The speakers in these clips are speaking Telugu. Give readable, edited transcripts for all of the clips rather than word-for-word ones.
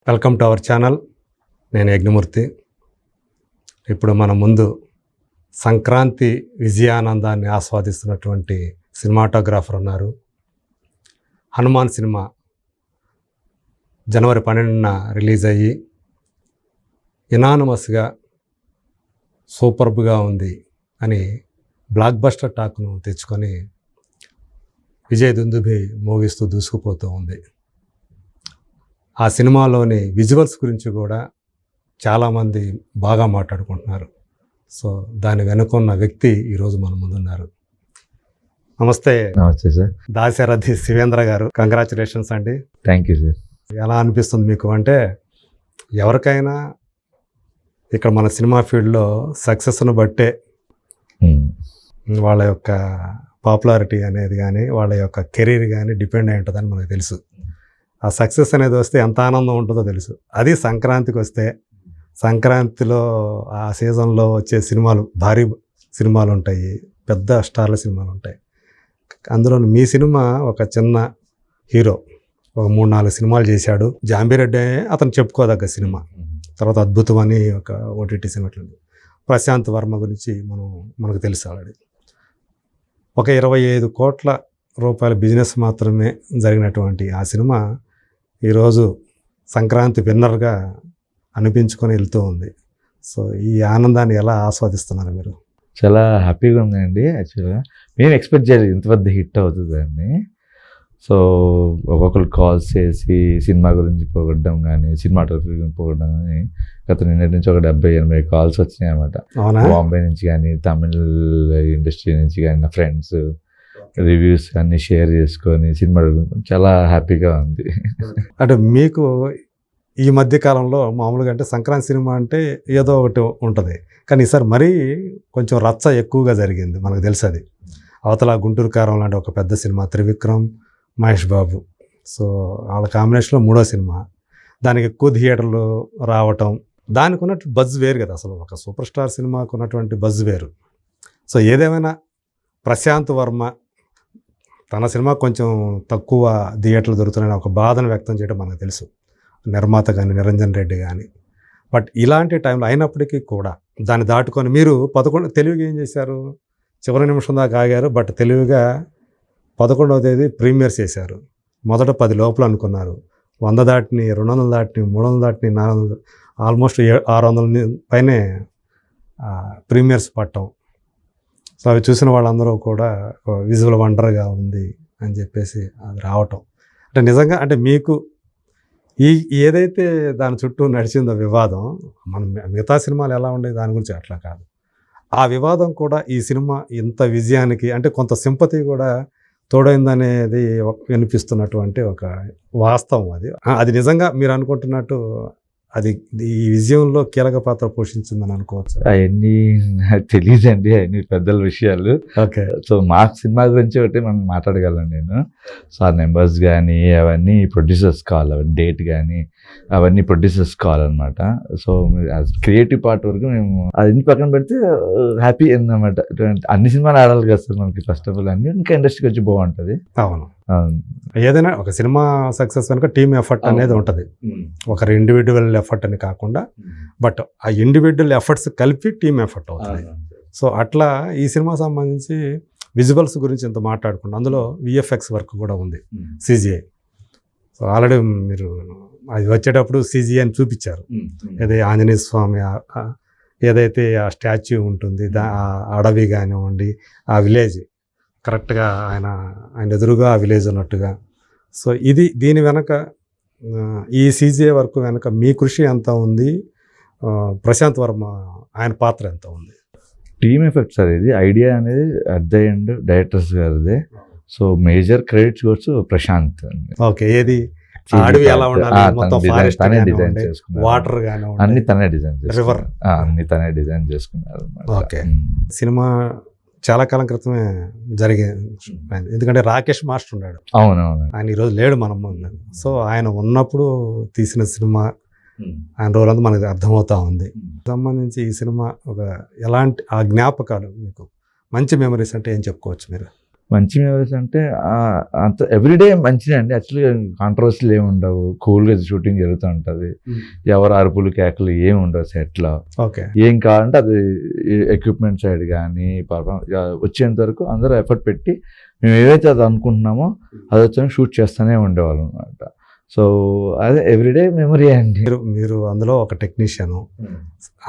Welcome to our channel. నేను యజ్ఞమూర్తి. ఇప్పుడు మన ముందు సంక్రాంతి విజయానందాన్ని ఆస్వాదిస్తున్నటువంటి సినిమాటోగ్రాఫర్ ఉన్నారు. హనుమాన్ సినిమా జనవరి 12న రిలీజ్ అయ్యి యునానిమస్గా సూపర్బ్గా ఉంది అని బ్లాక్ బస్టర్ టాక్ను తెచ్చుకొని విజయ్ దుందుభి మోగిస్తూ దూసుకుపోతూ ఉంది. ఆ సినిమాలోని విజువల్స్ గురించి కూడా చాలామంది బాగా మాట్లాడుకుంటున్నారు. సో దాని వెనుకున్న వ్యక్తి ఈరోజు మన ముందున్నారు. నమస్తే. నమస్తే సార్. దాశరథి శివేంద్ర గారు, కంగ్రాచులేషన్స్ అండి. Thank you sir. ఎలా అనిపిస్తుంది మీకు? అంటే ఎవరికైనా ఇక్కడ మన సినిమా ఫీల్డ్లో సక్సెస్ను బట్టే వాళ్ళ యొక్క పాపులారిటీ అనేది కానీ వాళ్ళ యొక్క కెరీర్ కానీ డిపెండ్ అయి ఉంటుందని మనకు తెలుసు. ఆ సక్సెస్ అనేది వస్తే ఎంత ఆనందం ఉంటుందో తెలుసు. అది సంక్రాంతికి వస్తే, సంక్రాంతిలో ఆ సీజన్లో వచ్చే సినిమాలు, భారీ సినిమాలు ఉంటాయి, పెద్ద స్టార్ల సినిమాలు ఉంటాయి. అందులో మీ సినిమా ఒక చిన్న హీరో ఒక 3-4 సినిమాలు చేశాడు. జాంబిరెడ్డి అతను చెప్పుకోదగ్గ సినిమా. తర్వాత అద్భుతం అని ఒక ఓటీటీ సినిమా. ప్రశాంత్ వర్మ గురించి మనకు తెలుసు ఆల్రెడీ. ఒక 25 కోట్ల రూపాయల బిజినెస్ మాత్రమే జరిగినటువంటి ఆ సినిమా ఈరోజు సంక్రాంతి విన్నర్గా అనిపించుకొని వెళ్తూ ఉంది. సో ఈ ఆనందాన్ని ఎలా ఆస్వాదిస్తున్నారు మీరు? చాలా హ్యాపీగా ఉందండి. యాక్చువల్గా నేను ఎక్స్పెక్ట్ చేయలేదు ఇంత పెద్ద హిట్ అవుతుందని. సో ఒక్కొక్కరు కాల్స్ చేసి సినిమా గురించి పొగడడం కానీ, సినిమాటోగ్రఫీ గురించి పొగడడం కానీ, గత నిన్నటి నుంచి ఒక 70-80 కాల్స్ వచ్చినాయి అన్నమాట. బాంబే నుంచి కానీ, తమిళ ఇండస్ట్రీ నుంచి కానీ, నా ఫ్రెండ్స్ రివ్యూస్ అన్నీ షేర్ చేసుకొని సినిమా చాలా హ్యాపీగా ఉంది. అంటే మీకు ఈ మధ్య కాలంలో మామూలుగా అంటే సంక్రాంతి సినిమా అంటే ఏదో ఒకటి ఉంటుంది, కానీ ఈసారి మరీ కొంచెం రచ్చ ఎక్కువగా జరిగింది. మనకు తెలుసు అది. అవతల గుంటూరు కారం లాంటి ఒక పెద్ద సినిమా, త్రివిక్రమ్, మహేష్ బాబు. సో వాళ్ళ కాంబినేషన్లో 3వ సినిమా, దానికి ఎక్కువ థియేటర్లు రావటం, దానికి ఉన్నట్టు బజ్ వేరు కదా. అసలు ఒక సూపర్ స్టార్ సినిమాకు ఉన్నటువంటి బజ్ వేరు. సో ఏదేమైనా ప్రశాంత్ వర్మ తన సినిమా కొంచెం తక్కువ థియేటర్లు దొరుకుతున్నాయని ఒక బాధను వ్యక్తం చేయడం మనకు తెలుసు, నిర్మాత కానీ నిరంజన్ రెడ్డి కానీ. బట్ ఇలాంటి టైంలో అయినప్పటికీ కూడా దాన్ని దాటుకొని మీరు 11 తెలివిగా ఏం చేశారు, చివరి నిమిషం దాకా ఆగారు. బట్ తెలివిగా 11వ తేదీ ప్రీమియర్స్ చేశారు. మొదట 10 లోపల అనుకున్నారు. 100 దాటిని, 200 దాటిని, 300 దాటిని, 400, ఆల్మోస్ట్ 600 పైనే ప్రీమియర్స్ పట్టం. సో అవి చూసిన వాళ్ళందరూ కూడా విజువల్ వండర్గా ఉంది అని చెప్పేసి అది రావటం అంటే నిజంగా అంటే మీకు ఏదైతే దాని చుట్టూ నడిచిందో వివాదం, మనం మిగతా సినిమాలు ఎలా ఉండేది దాని గురించి అట్లా కాదు, ఆ వివాదం కూడా ఈ సినిమా ఇంత విజయానికి అంటే కొంత సింపతి కూడా తోడైందనేది వినిపిస్తున్నటువంటి ఒక వాస్తవం. అది నిజంగా మీరు అనుకుంటున్నట్టు అది ఈ విజయంలో కీలక పాత్ర పోషించిందని అనుకోవచ్చు. అవన్నీ నాకు తెలియదండి, అవన్నీ పెద్దల విషయాలు. ఓకే. సో మా సినిమా గురించి ఒకటి మనం మాట్లాడగలను నేను. సో ఆ నెంబర్స్ కానీ అవన్నీ ప్రొడ్యూసర్స్ కావాలి, అవన్నీ డేట్ కానీ అవన్నీ ప్రొడ్యూసర్స్ కావాలన్నమాట. సో క్రియేటివ్ పార్ట్ వరకు మేము అది పక్కన పెడితే హ్యాపీ అయిందన్నమాట. అన్ని సినిమాలు ఆడాలి కదా సార్ మనకి. ఫస్ట్ ఆఫ్ ఆల్ అన్ని ఇంకా ఇండస్ట్రీకి వచ్చి బాగుంటుంది. అవును. ఏదైనా ఒక సినిమా సక్సెస్ కనుక టీమ్ ఎఫర్ట్ అనేది ఉంటుంది. ఒకరి ఇండివిజువల్ ఎఫర్ట్ అని కాకుండా, బట్ ఆ ఇండివిజువల్ ఎఫర్ట్స్ కలిపి టీమ్ ఎఫర్ట్ అవుతుంది. సో అట్లా ఈ సినిమా సంబంధించి విజువల్స్ గురించి ఇంత మాట్లాడుకుంటాం. అందులో విఎఫ్ఎక్స్ వర్క్ కూడా ఉంది, సిజిఐ. సో ఆల్రెడీ మీరు అది వచ్చేటప్పుడు సిజిఐ అని చూపించారు. ఏదో ఆంజనేయ స్వామి ఏదైతే ఆ స్టాచ్యూ ఉంటుంది, ఆ అడవి కానివ్వండి, ఆ విలేజ్ కరెక్ట్గా ఆయన ఎదురుగా ఆ విలేజ్ ఉన్నట్టుగా. సో దీని వెనక ఈ సిజిఐ వర్క్ వెనక మీ కృషి ఎంత ఉంది, ప్రశాంత్ వర్మ ఆయన పాత్ర ఎంత ఉంది? Team effect sir. ఇది ఐడియా అనేది అట్ ద ఎండ్ డైరెక్టర్స్ గారిదే. సో మేజర్ క్రెడిట్స్ కూడా ప్రశాంత్. ఓకే. ఏది అడవి ఎలా ఉండాలి, మొత్తం ఫారెస్ట్ తనే డిజైన్ చేసుకున్నారు, వాటర్ కానివ్వండి అన్ని తనే డిజైన్, రివర్ అన్ని తనే డిజైన్ చేసుకున్నారు. ఓకే. సినిమా చాలా కాలం క్రితమే జరిగింది, ఎందుకంటే రాకేష్ మాస్టర్ ఉన్నాడు. అవునవును. ఆయన ఈరోజు లేడు మనం. సో ఆయన ఉన్నప్పుడు తీసిన సినిమా, ఆయన రోజులంతా మనకు అర్థమవుతా ఉంది. సంబంధించి ఈ సినిమా ఒక ఎలాంటి ఆ జ్ఞాపకాలు మీకు మంచి మెమరీస్ అంటే ఏం చెప్పుకోవచ్చు మీరు? మంచి మెమరీస్ అంటే అంత ఎవ్రీడే మంచిదే అండి. యాక్చువల్గా కాంట్రవర్సీలు ఏమి ఉండవు, కూల్గా షూటింగ్ జరుగుతూ ఉంటుంది. ఎవరు అరుపులు కేకలు ఏమి ఉండవు సెట్లో. ఓకే. ఏం కావాలంటే అది ఎక్విప్మెంట్ సైడ్ కానీ వచ్చేంత వరకు అందరూ ఎఫర్ట్ పెట్టి మేము ఏవైతే అది అనుకుంటున్నామో అది వచ్చి షూట్ చేస్తూనే ఉండేవాళ్ళం అనమాట. సో అదే ఎవ్రీడే మెమరీ అండి. మీరు అందులో ఒక టెక్నీషియన్,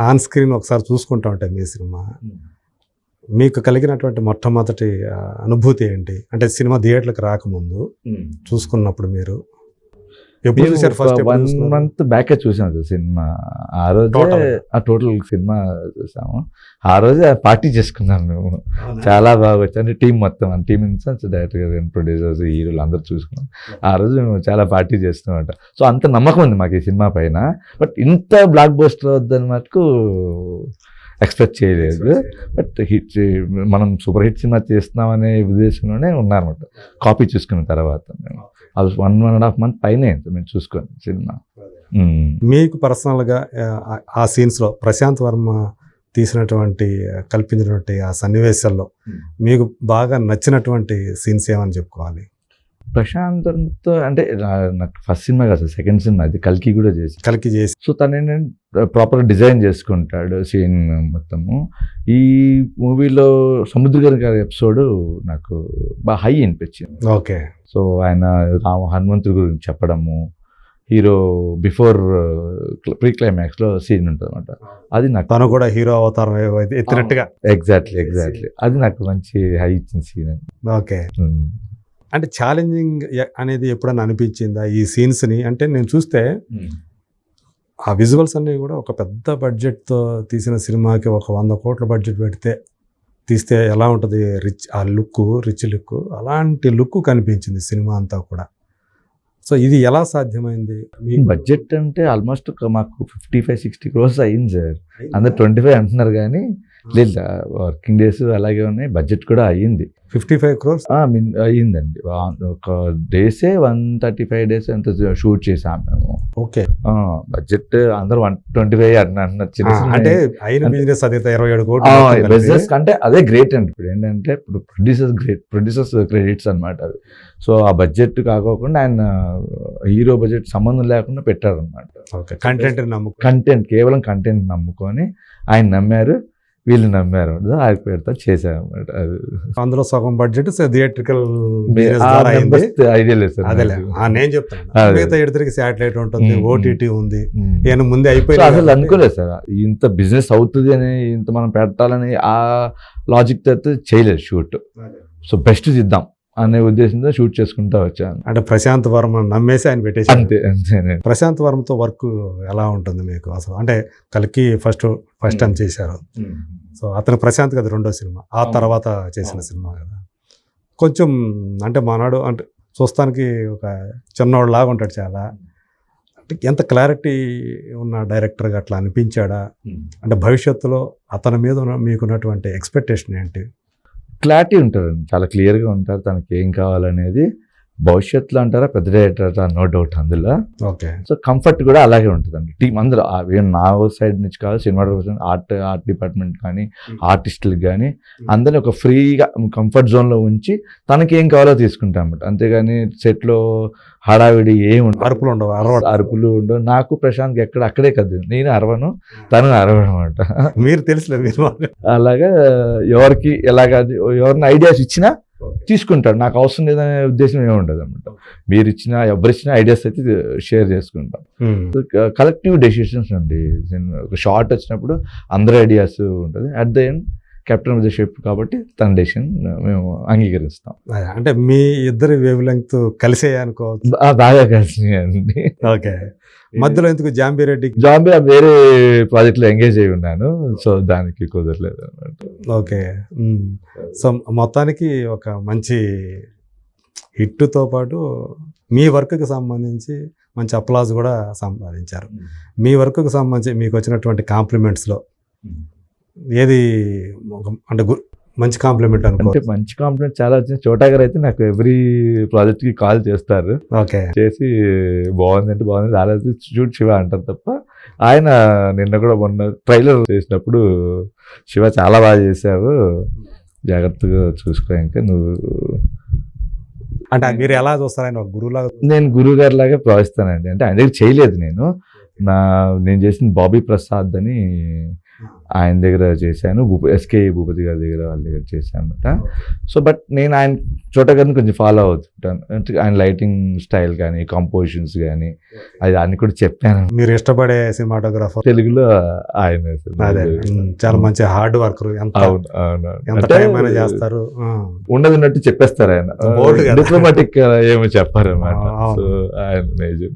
ఆన్ స్క్రీన్ ఒకసారి చూసుకుంటా ఉంటాయి మీ సినిమా. మీకు కలిగినటువంటి మొట్టమొదటి అనుభూతి ఏంటి? అంటే సినిమా థియేటర్లకు రాకముందు చూసుకున్నప్పుడు మీరు ఎప్పుడు చూసారు? ఫస్ట్ 1 month బ్యాకే చూసాము సినిమా. ఆ రోజే టోటల్ సినిమా చూసాము. ఆ రోజే పార్టీ చేసుకున్నాం మేము. చాలా బాగా వచ్చి టీం మొత్తం టీమ్ ఇన్సెన్స్ డైరెక్టర్ గారు, ప్రొడ్యూసర్స్, హీరోలు అందరూ చూసుకున్నాం. ఆ రోజు మేము చాలా పార్టీ చేస్తున్నామంట. సో అంత నమ్మకం ఉంది మాకు ఈ సినిమా పైన. బట్ ఇంత బ్లాక్ బస్టర్ వద్దని మటుకు ఎక్స్పెక్ట్ చేయలేదు. బట్ హిట్, మనం సూపర్ హిట్ సినిమా చేస్తున్నామనే ఉద్దేశంలోనే ఉన్నారన్నమాట. కాపీ చూసుకున్న తర్వాత మేము అది 1.5 month పైనే మేము చూసుకోండి సినిమా. మీకు పర్సనల్గా ఆ సీన్స్లో ప్రశాంత్ వర్మ తీసినటువంటి కల్పించినటువంటి ఆ సన్నివేశాల్లో మీకు బాగా నచ్చినటువంటి సీన్స్ ఏమని చెప్పుకోవాలి? ప్రశాంత్ వర్మతో అంటే నాకు ఫస్ట్ సినిమా కాదు, సెకండ్ సినిమా అది. కల్కి కూడా చేసి సో తను ఏంటంటే ప్రాపర్ డిజైన్ చేసుకుంటాడు సీన్ మొత్తము. ఈ మూవీలో సముద్ర గారి ఎపిసోడ్ నాకు బాగా హై అనిపించింది. ఓకే. సో ఆయన హనుమంతుడి గురించి చెప్పడము, హీరో బిఫోర్ ప్రీ క్లైమాక్స్లో సీన్ ఉంటుంది అనమాట. అది నాకు తను కూడా హీరో అవతారం ఎత్తినట్టుగా. ఎగ్జాక్ట్లీ అది నాకు మంచి హై ఇచ్చిన సీన్. ఓకే. అంటే ఛాలెంజింగ్ అనేది ఎప్పుడన్నా అనిపించిందా ఈ సీన్స్ని? అంటే నేను చూస్తే ఆ విజువల్స్ అన్నీ కూడా ఒక పెద్ద బడ్జెట్తో తీసిన సినిమాకి ఒక 100 కోట్ల బడ్జెట్ పెడితే తీస్తే ఎలా ఉంటుంది రిచ్ లుక్, అలాంటి లుక్ కనిపించింది సినిమా అంతా కూడా. సో ఇది ఎలా సాధ్యమైంది? బడ్జెట్ అంటే ఆల్మోస్ట్ మాకు 55-60 crores అయ్యింది సార్. అందరు 25 అంటున్నారు కానీ లేదు, వర్కింగ్ డేస్ అలాగే ఉన్నాయి, బడ్జెట్ కూడా అయ్యింది. 55 crores అయ్యిందండి. ఒక డేసే 135 days ఎంత షూట్ చేసాం మేము. ఓకే. బడ్జెట్ అందరూ 125 అన్నారు. అంటే అయిన బిజినెస్ అదే 27 కోట్లు బిజినెస్ అంటే అదే గ్రేట్ అండి. ఇప్పుడు ఏంటంటే ఇప్పుడు ప్రొడ్యూసర్స్ క్రెడిట్స్ అనమాట అవి. సో ఆ బడ్జెట్ కాకోకుండా ఆయన హీరో బడ్జెట్ సంబంధం లేకుండా పెట్టారనమాట. కంటెంట్ కేవలం కంటెంట్ నమ్ముకొని ఆయన నమ్మారు, వీళ్ళు నమ్మారు, అది పెడతా చేసాము. అందులో సగం బడ్జెట్ థియేట్రికల్ ఐడియా లేదు సార్. నేను చెప్తాను, శాటిలైట్ ఉంటుంది, ఓటీటీ ఉంది, నేను ముందే అయిపోయి అసలు అనుకోలేదు సార్ ఇంత బిజినెస్ అవుతుంది అని, ఇంత మనం పెట్టాలని ఆ లాజిక్ అయితే చేయలేదు షూట్. సో బెస్ట్ ఇద్దాం అనే ఉద్దేశంతో షూట్ చేసుకుంటూ వచ్చాను. అంటే ప్రశాంత్ వర్మ నమ్మేసి ఆయన పెట్టేసి. అంతే. ప్రశాంత్ వర్మతో వర్క్ ఎలా ఉంటుంది మీకు అసలు? అంటే కల్కి ఫస్ట్ టైం చేశారు. సో అతను ప్రశాంత్ కదా రెండో సినిమా, ఆ తర్వాత చేసిన సినిమా కదా. కొంచెం అంటే మానాడు అంటే చూస్తానికి ఒక చిన్నవాడు లాగా ఉంటాడు చాలా. అంటే ఎంత క్లారిటీ ఉన్న డైరెక్టర్గా అట్లా అనిపించాడా? అంటే భవిష్యత్తులో అతని మీద మీకున్నటువంటి ఎక్స్పెక్టేషన్ ఏంటి? క్లారిటీ ఉంటుందండి, చాలా క్లియర్గా ఉంటారు తనకి ఏం కావాలనేది. భవిష్యత్తులో అంటారా పెద్ద డైరెక్టర్, నో డౌట్ అందులో. ఓకే. సో కంఫర్ట్ కూడా అలాగే ఉంటుందండి. టీం అందరూ నా సైడ్ నుంచి కాదు, సినిమాటోగ్రఫర్, ఆర్ట్ డిపార్ట్మెంట్ కానీ ఆర్టిస్టులకు కానీ అందరినీ ఒక ఫ్రీగా కంఫర్ట్ జోన్లో ఉంచి తనకి ఏం కావాలో తీసుకుంటాం అన్నమాట. అంతేగాని సెట్లో హడావిడి ఏమి ఉండవు, అరుపులు ఉండవు. నాకు ప్రశాంత్ ఎక్కడ అక్కడే కదా, నేను అరవను, తను అరవడం అనమాట. మీరు తెలుసులేదు అలాగా ఎవరికి ఎవరిని ఐడియాస్ ఇచ్చినా తీసుకుంటాడు, నాకు అవసరం లేదనే ఉద్దేశం ఏమి ఉండదు అనమాట. మీరు ఇచ్చిన ఎవరిచ్చిన ఐడియాస్ అయితే షేర్ చేసుకుంటాం. కలెక్టివ్ డెసిషన్స్ అండి. ఒక షార్ట్ వచ్చినప్పుడు అందరి ఐడియాస్ ఉంటుంది. At the end captain of the ship కాబట్టి తన డెసిషన్ మేము అంగీకరిస్తాం. అంటే మీ ఇద్దరి వేవ్ లెంగ్త్ కలిసే అనుకోవచ్చు. బాగా కలిసినాయండి. ఓకే. మధ్యలో ఎందుకు జాంబీ వేరే ప్రాజెక్ట్లో ఎంగేజ్ అయి ఉన్నాను, సో దానికి కుదరలేదు అనమాట. ఓకే. సో మొత్తానికి ఒక మంచి హిట్తో పాటు మీ వర్క్కి సంబంధించి మంచి అప్లాజ్ కూడా సంపాదించారు. మీ వర్క్కి సంబంధించి మీకు వచ్చినటువంటి కాంప్లిమెంట్స్లో ఏది అంటే మంచి కాంప్లిమెంట్ అంటే మంచి కాంప్లిమెంట్ చాలా వచ్చింది. చోటా గారు అయితే నాకు ఎవ్రీ ప్రాజెక్ట్కి కాల్ చేస్తారు. ఓకే. చేసి బాగుందంటే బాగుంది, రాలేదు షూట్ శివ అంటారు తప్ప. ఆయన నిన్న కూడా మొన్న ట్రైలర్ చేసినప్పుడు శివ చాలా బాగా చేసావు, జాగ్రత్తగా చూసుకో, ఇంకా నువ్వు. అంటే మీరు ఎలా చూస్తారు ఆయన ఒక గురువులాగా? నేను గురువు గారి లాగా భావిస్తానండి. అంటే ఆయన దగ్గర చేయలేదు నేను చేసిన బాబీ ప్రసాద్ అని ఆయన దగ్గర చేశాను, ఎస్కే భూపతి గారి దగ్గర వాళ్ళ దగ్గర చేశాను అనమాట. సో బట్ నేను ఆయన చోట గారిని కొంచెం ఫాలో అవుతుంటాను. అంటే ఆయన లైటింగ్ స్టైల్ కానీ కాంపోజిషన్స్ కానీ అది అన్ని కూడా చెప్పాను. మీరు ఇష్టపడే సినిమాటోగ్రాఫర్ తెలుగులో ఆయన అదే చాలా మంచి హార్డ్ వర్కర్, ఎంత అవును అవును ఎంత టైం అయినా చేస్తారు. ఉండదున్నట్టు చెప్పేస్తారు ఆయన, Bold కదా. డిప్లొమాటిక్ ఏమో చెప్పారన్నమాట. అవును. సో ఆయన మేజర్